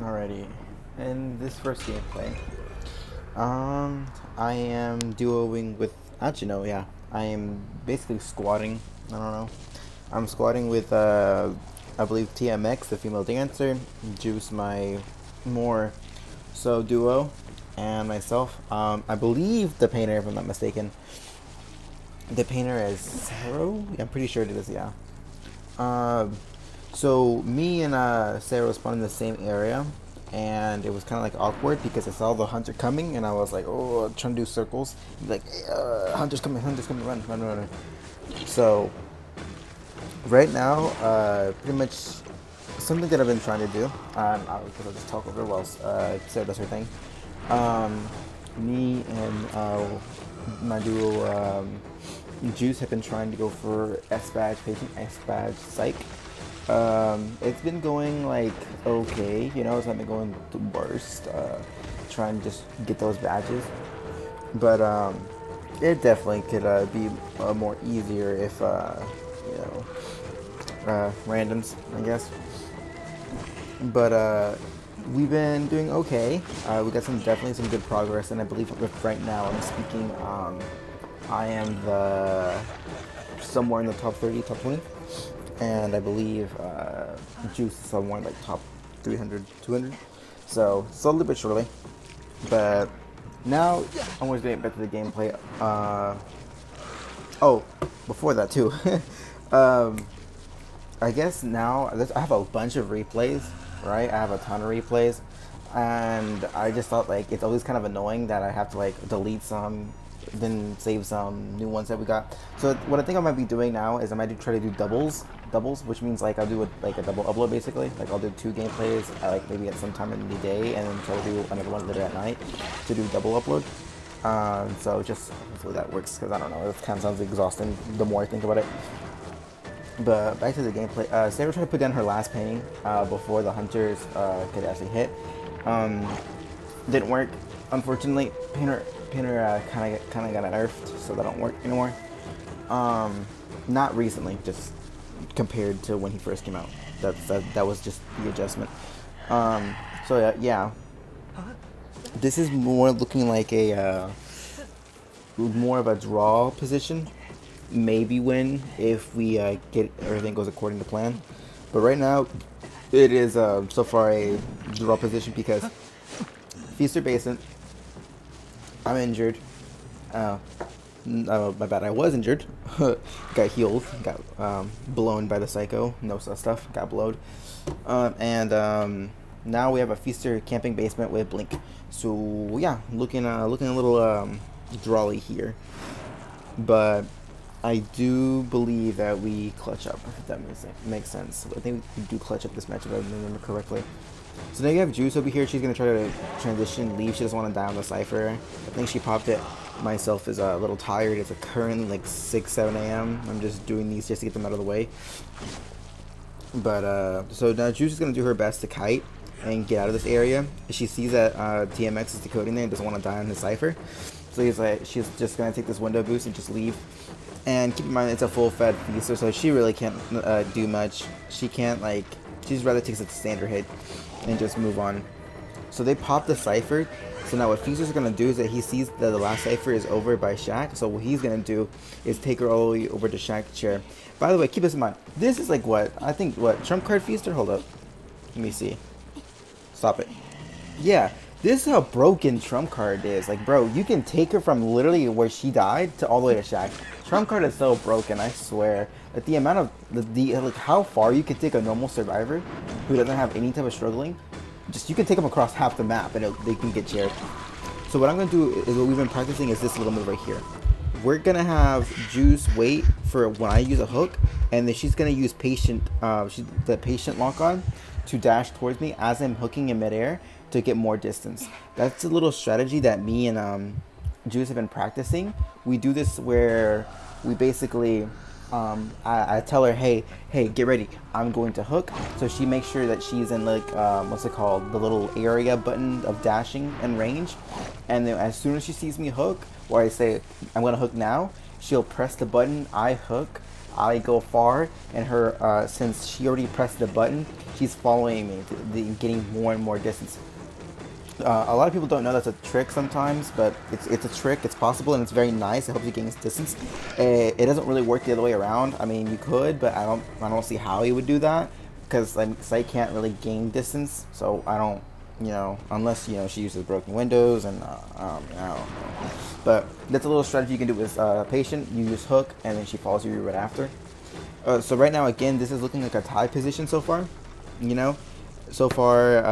Alrighty, in this first gameplay, I am duoing with, actually no, yeah, I am basically squatting, I don't know, I'm squatting with, I believe TMX, the female dancer, Juice, my more so duo, and myself, I believe the painter, if I'm not mistaken, the painter is Sarah, yeah, I'm pretty sure it is, yeah. Um, so me and Sarah spawned in the same area, and it was kind of like awkward because I saw the hunter coming, and I was like, oh, trying to do circles, like, hunter's coming, run, run, run, run. So right now, pretty much something that I've been trying to do. I'll just talk over while Sarah does her thing. Um, Me and my duo Juice have been trying to go for S badge patient, S badge psych. It's been going like okay, you know, it's not been going the worst. Trying to just get those badges, but it definitely could be more easier if you know randoms, I guess. But we've been doing okay. We got some definitely some good progress, and I believe right now I'm speaking. I am the somewhere in the top 30, top 20, and I believe Juice is somewhere in like top 300, 200. So slowly but surely. But now I'm going to get back to the gameplay. Oh, before that too. um, I guess now I have a bunch of replays, right? I have a ton of replays, and I just thought like it's always kind of annoying that I have to like delete some, then save some new ones that we got. So what I think I might be doing now is I might try to do doubles, which means like I'll do like a double upload basically. Like I'll do 2 gameplays, like maybe at some time in the day, and then try to do another one later at night to do double upload. So just hopefully that works, because I don't know, it kind of sounds exhausting the more I think about it. But back to the gameplay. Sarah tried to put down her last painting before the hunters could actually hit. Didn't work, unfortunately. Painter kind of got nerfed, so that don't work anymore. Not recently, just compared to when he first came out. That was just the adjustment. So yeah, this is more looking like a more of a draw position. Maybe win if we get everything goes according to plan. But right now, it is so far a draw position because Feaster Basement. I'm injured. My bad. I was injured. Got healed. Got blown by the psycho. No such stuff. Got blowed. Now we have a Feaster camping basement with Blink. So yeah, looking a little drawly here, but I do believe that we clutch up, if that makes sense. I think we do clutch up this match if I remember correctly. So now you have Juice over here. She's going to try to transition, leave. She doesn't want to die on the Cypher. I think she popped it. Myself is a little tired. It's currently like 6, 7 a.m. I'm just doing these just to get them out of the way. But so now Juice is going to do her best to kite and get out of this area. She sees that TMX is decoding there and doesn't want to die on his Cypher. So she's just going to take this window boost and just leave. And keep in mind, it's a full-fed Feaster, so she really can't do much. She can't, like, she's rather takes a standard hit and just move on. So they pop the Cypher. So now what Feaster's going to do is that he sees that the last Cypher is over by Shaq. So what he's going to do is take her all the way over to Shaq's chair. By the way, keep this in mind. This is like what? I think, what? Trump card Feaster? Hold up. Let me see. Stop it. Yeah. This is how broken Trump card is. Like, bro, you can take her from literally where she died to all the way to Shaq. Trump card is so broken, I swear. Like, the amount of like how far you can take a normal survivor who doesn't have any type of struggling, just you can take them across half the map and they can get chaired. So what I'm gonna do is what we've been practicing is this little move right here. We're gonna have Juice wait for when I use a hook, and then she's gonna use the patient lock on to dash towards me as I'm hooking in midair to get more distance. That's a little strategy that me and Juice have been practicing. We do this where we basically I tell her, hey, get ready, I'm going to hook. So she makes sure that she's in like what's it called, the little area button of dashing and range, and then as soon as she sees me hook, or I say I'm gonna hook now, she'll press the button, I hook, I go far, and her since she already pressed the button, she's following me, getting more and more distance. A lot of people don't know that's a trick sometimes, but it's a trick. It's possible, and it's very nice. It helps you gain distance. It doesn't really work the other way around. I mean, you could, but I don't see how you would do that, because I can't really gain distance. So I don't, unless she uses broken windows, and I don't know. But that's a little strategy you can do with patient. You use hook, and then she follows you right after. So right now, again, this is looking like a tie position so far. So far,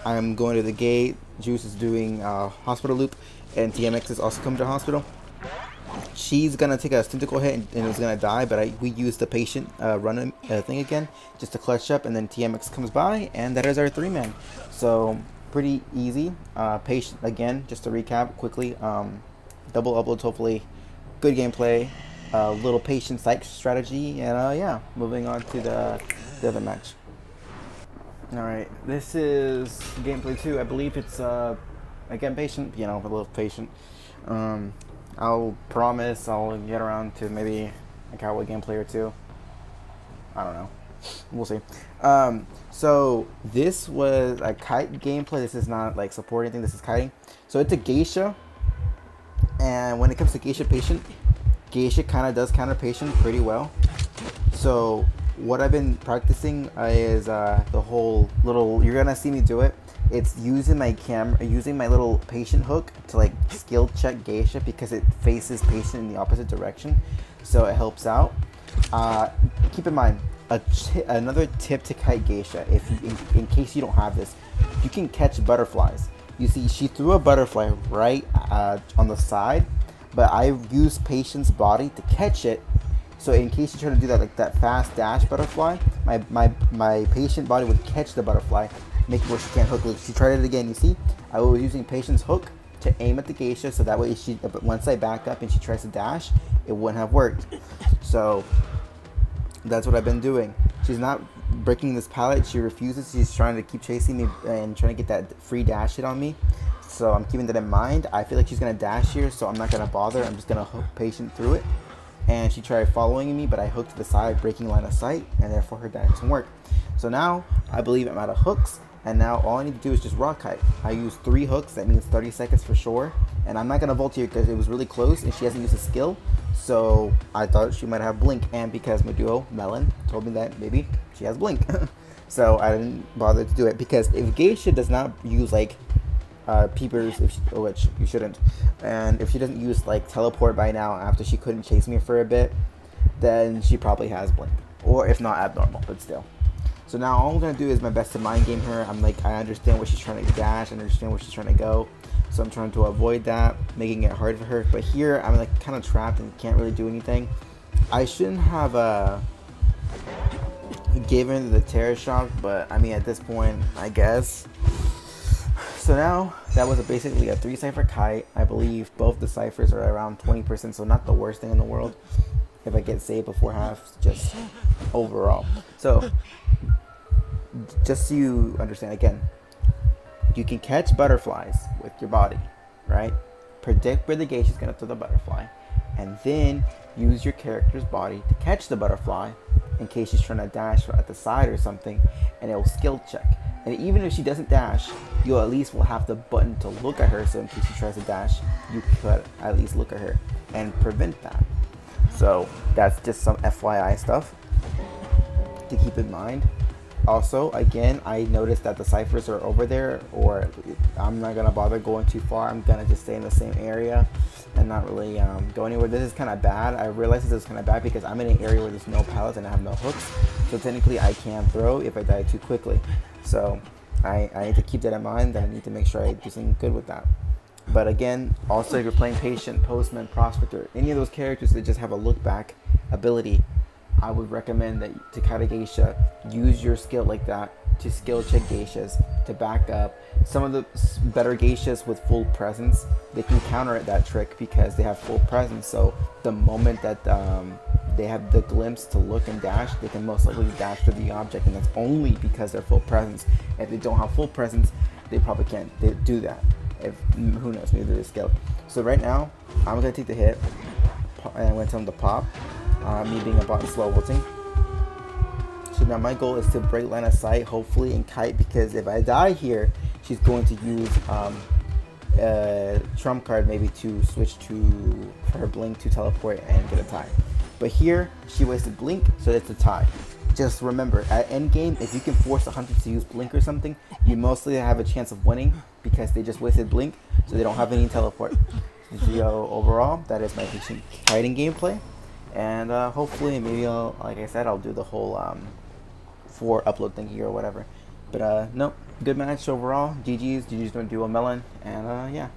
I'm going to the gate, Juice is doing hospital loop, and TMX is also coming to hospital. She's going to take a tentacle hit and is going to die, but we use the patient run thing again, just to clutch up, and then TMX comes by, and that is our 3-man. So, pretty easy. Patient, again, just to recap quickly, double uploads, hopefully, good gameplay, little patient psych strategy, and yeah, moving on to the other match. Alright, this is gameplay 2. I believe it's, again, patient, a little patient. I'll promise I'll get around to maybe a cowboy gameplay or 2. I don't know. We'll see. So, this was a kite gameplay. This is not, like, support anything. This is kiting. So, it's a geisha. And when it comes to geisha patient, geisha kind of does counter patient pretty well. So, what I've been practicing is the whole little, you're gonna see me do it. It's using my camera, using my little patient hook to like skill check geisha, because it faces patient in the opposite direction, so it helps out. Keep in mind, another tip to kite geisha, if you, in case you don't have this, you can catch butterflies. You see, she threw a butterfly right on the side, but I used patient's body to catch it. So in case you try to do that, like that fast dash butterfly, my patient body would catch the butterfly, make it where she can't hook. Like, she tried it again. You see, I was using patient's hook to aim at the geisha, so that way but once I back up and she tries to dash, it wouldn't have worked. So that's what I've been doing. She's not breaking this pallet. She refuses. She's trying to keep chasing me and trying to get that free dash hit on me. So I'm keeping that in mind. I feel like she's gonna dash here, so I'm not gonna bother. I'm just gonna hook patient through it. And she tried following me, but I hooked to the side, breaking line of sight, and therefore her dash didn't work. So now, I believe I'm out of hooks, and now all I need to do is just rock kite. I used 3 hooks, that means 30 seconds for sure, and I'm not going to vault here because it was really close, and she hasn't used a skill, so I thought she might have blink, and because my duo, Melon, told me that maybe she has blink. So I didn't bother to do it, because if Geisha does not use, like, peepers, which you shouldn't, and if she doesn't use like teleport by now after she couldn't chase me for a bit, then she probably has blink, or if not abnormal, but still. So now all I'm gonna do is my best to mind game her. I'm like, I understand what she's trying to dash, I understand where she's trying to go, so I'm trying to avoid that, making it hard for her. But here I'm like kind of trapped and can't really do anything. I shouldn't have given the terror shock, but I mean at this point, I guess. So now, that was basically a 3-cipher kite. I believe both the ciphers are around 20%, so not the worst thing in the world. If I get saved before half, just overall. So, just so you understand again, you can catch butterflies with your body, right? Predict where the geisha is going to throw the butterfly, and then use your character's body to catch the butterfly in case she's trying to dash at the side or something, and it will skill check. And even if she doesn't dash, you at least will have the button to look at her, so in case she tries to dash, you could at least look at her and prevent that. So that's just some FYI stuff to keep in mind. Also, again, I noticed that the ciphers are over there, or I'm not gonna bother going too far. I'm gonna just stay in the same area and not really go anywhere. This is kind of bad. I realize this is kind of bad because I'm in an area where there's no pallets and I have no hooks, so technically I can throw if I die too quickly. So I need to keep that in mind, that I need to make sure I do something good with that. But again, also if you're playing Patient, Postman, Prospector, any of those characters that just have a look back ability, I would recommend that to kite a geisha, use your skill like that to skill check geishas, to back up. Some of the better geishas with full presence, they can counter that trick because they have full presence. So the moment that they have the glimpse to look and dash, they can most likely dash to the object, and that's only because they're full presence. If they don't have full presence, they probably can't do that. Who knows, maybe they're skilled. So right now, I'm gonna take the hit, and I'm gonna tell them to pop. me being a bot and slow ulting. So now my goal is to break line of sight, hopefully, in Kite, because if I die here, she's going to use trump card maybe to switch to her blink to teleport and get a tie. But here, she wasted blink, so it's a tie. Just remember, at endgame, if you can force the hunter to use blink or something, you mostly have a chance of winning because they just wasted blink, so they don't have any teleport. So overall, that is my patient kiting gameplay, and hopefully, maybe I'll, like I said, I'll do the whole 4 upload thingy or whatever. But no, good match overall. GG's, GG's gonna do a melon, and yeah.